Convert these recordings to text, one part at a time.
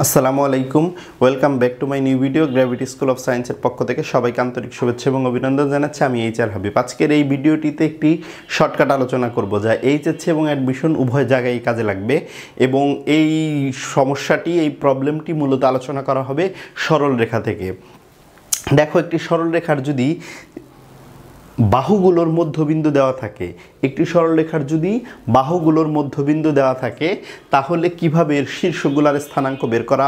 আসসালামু আলাইকুম, welcome back to my new video. Gravity school of সায়েন্সের পক্ষ থেকে সবাইকে আন্তরিক শুভেচ্ছা এবং অভিনন্দন জানাচ্ছি। আমি HR হাবিব। আজকের এই ভিডিওটিতে একটি শর্টকাট আলোচনা করব যা HSC এবং অ্যাডমিশন উভয় জায়গায় কাজে লাগবে, এবং এই সমস্যাটি, এই প্রবলেমটি মূলত আলোচনা করা হবে সরল রেখা থেকে। দেখো, একটি সরল রেখার যদি বাহুগুলোর মধ্যবিন্দু দেওয়া থাকে, একটি সরলরেখার যদি বাহুগুলোর মধ্যবিন্দু দেওয়া থাকে, তাহলে কিভাবে এর শীর্ষগুলার স্থানাঙ্ক বের করা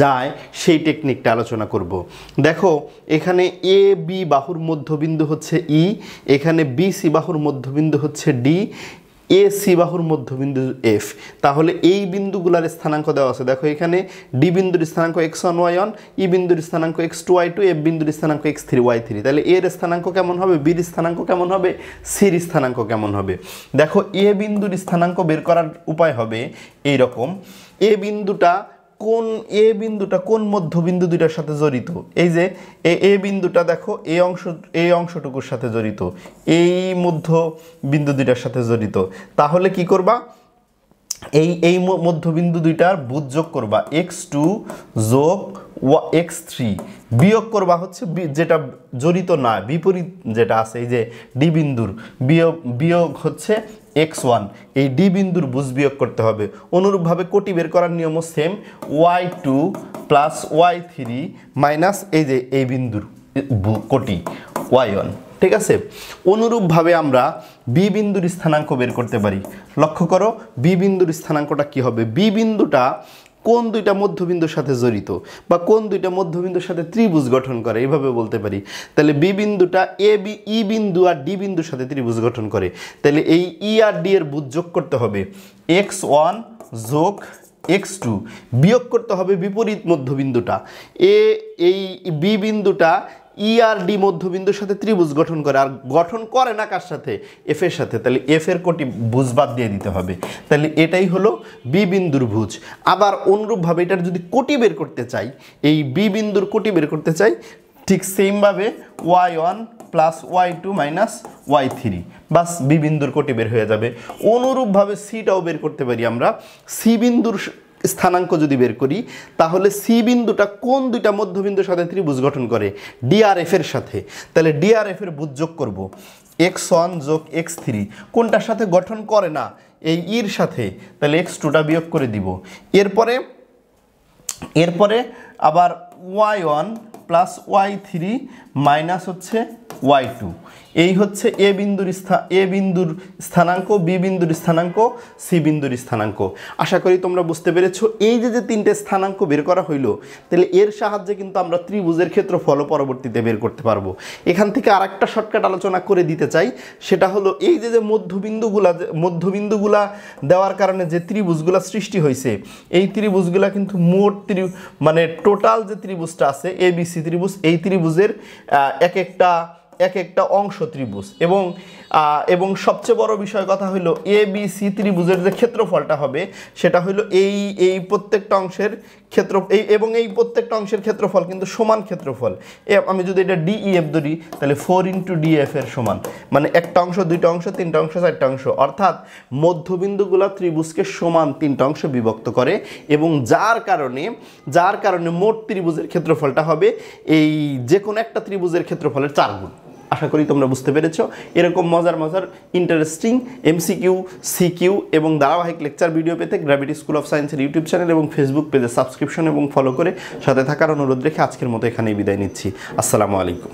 যায় সেই টেকনিকটা আলোচনা করব। দেখো, এখানে AB বাহুর মধ্যবিন্দু হচ্ছে E, এখানে BC বাহুর মধ্যবিন্দু হচ্ছে D, AC বাহুর মধ্যবিন্দু F। তাহলে এই বিন্দুগুলার স্থানাঙ্ক দেওয়া আছে। দেখো, এখানে D বিন্দুর স্থানাঙ্ক x1 y1, E বিন্দুর স্থানাঙ্ক x2 y2, F বিন্দুর স্থানাঙ্ক x3 y3। তাহলে এর স্থানাঙ্ক কেমন হবে, B এর স্থানাঙ্ক কেমন হবে, C এর স্থানাঙ্ক কেমন হবে? দেখো, A বিন্দুর স্থানাঙ্ক বের করার উপায় হবে এই রকম। এ বিন্দুটা কোন মধ্যবিন্দু দুইটার সাথে জড়িত? এই যে এ বিন্দুটা দেখো, এই অংশটুকুর সাথে জড়িত, এই মধ্যবিন্দু দুইটার সাথে জড়িত। তাহলে কি করবা, এই মধ্যবিন্দু দুইটার বুজ যোগ করবা, x2 যোগ x3 বিয়োগ করবা হচ্ছে যেটা জড়িত না, বিপরীত যেটা আছে, এই যে D বিন্দুর বিয়োগ হচ্ছে x1, এই D বিন্দুর বুজ বিয়োগ করতে হবে। অনুরূপভাবে কোটি বের করার নিয়মও same, y2 plus y3 minus এই যে এই বিন্দুর কোটি y1। ঠিক আছে? অনুরূপভাবে আমরা B বিন্দুর স্থানাঙ্ক বের করতে পারি। লক্ষ্য করো, B বিন্দুর স্থানাঙ্কটা কি হবে? B বিন্দুটা কোন দুইটা মধ্যবিন্দুর সাথে জড়িত, বা কোন দুইটা মধ্যবিন্দুর সাথে ত্রিভুজ গঠন করে, এইভাবে বলতে পারি। তাহলে B বিন্দুটা E বিন্দু আর D বিন্দুর সাথে ত্রিভুজ গঠন করে। তাহলে এই E আর D এর বুজ যোগ করতে হবে, x1 যোগ x2 বিয়োগ করতে হবে বিপরীত মধ্যবিন্দুটা। এই B বিন্দুটা E আর D মধ্যবিন্দুর সাথে ত্রিভুজ গঠন করে, আর গঠন করে না কার সাথে? F এর সাথে। তাহলে F এর কোটি ভুজ বাদ দিয়ে দিতে হবে। তাহলে এটাই হলো B বিন্দুর ভুজ। আবার অনুরূপভাবে এটার যদি কোটি বের করতে চাই, এই B বিন্দুর কোটি বের করতে চাই, ঠিক সেমভাবে y1 plus y2 minus y3, বাস B বিন্দুর কোটি বের হয়ে যাবে। অনুরূপভাবে সিটাও বের করতে পারি আমরা। C বিন্দুর স্থানাঙ্ক যদি বের করি, তাহলে C বিন্দুটা কোন দুইটা মধ্যবিন্দুর সাথে ত্রিভুজ গঠন করে? D আর F এর সাথে। তাহলে D আর F এর বুজ যোগ করব, x1 যোগ x3 কোনটার সাথে গঠন করে না? এই এর সাথে। তাহলে x2টা বিয়োগ করে দিব। এরপরে আবার y1 প্লাস y3 মাইনাস হচ্ছে y2। এই হচ্ছে A বিন্দুর স্থানাঙ্ক, B বিন্দুর স্থানাঙ্ক, C বিন্দুর স্থানাঙ্ক। আশা করি তোমরা বুঝতে পেরেছো। এই যে তিনটে স্থানাঙ্ক বের করা হইলো, তাহলে এর সাহায্যে কিন্তু আমরা ত্রিভুজের ক্ষেত্রফল পরবর্তীতে বের করতে পারবো। এখান থেকে আরেকটা শর্টকাট আলোচনা করে দিতে চাই, সেটা হলো এই যে মধ্যবিন্দুগুলা দেওয়ার কারণে যে ত্রিভুজগুলা সৃষ্টি হয়েছে, এই ত্রিভুজগুলা কিন্তু মোট মানে টোটাল যে ত্রিভুজটা আছে ABC ত্রিভুজ, এই ত্রিভুজের এক একটা অংশ ত্রিভুজ। এবং সবচেয়ে বড় বিষয় কথা হলো ABC ত্রিভুজের যে ক্ষেত্রফলটা হবে, সেটা হলো এই প্রত্যেকটা অংশের এবং এই প্রত্যেকটা অংশের ক্ষেত্রফল কিন্তু সমান ক্ষেত্রফল। আমি যদি এটা DEF ধরি, তাহলে 4 × DF এর সমান, মানে একটা অংশ, দুইটা অংশ, তিনটা অংশ, চারটা অংশ, অর্থাৎ মধ্যবিন্দুগুলা ত্রিভুজকে সমান তিনটা অংশ বিভক্ত করে, এবং যার কারণে মোট ত্রিভুজের ক্ষেত্রফলটা হবে এই যে কোনো একটা ত্রিভুজের ক্ষেত্রফলের 4 গুণ। আশা করি তোমরা বুঝতে পেরেছো। এরকম মজার ইন্টারেস্টিং MCQ, CQ এবং ধারাবাহিক লেকচার ভিডিও পেতে গ্র্যাভিটি স্কুল অফ সায়েন্সের ইউটিউব চ্যানেল এবং ফেসবুক পেজে সাবস্ক্রিপশন এবং ফলো করে সাথে থাকার অনুরোধ রেখে আজকের মতো এখানেই বিদায় নিচ্ছি। আসসালামু আলাইকুম।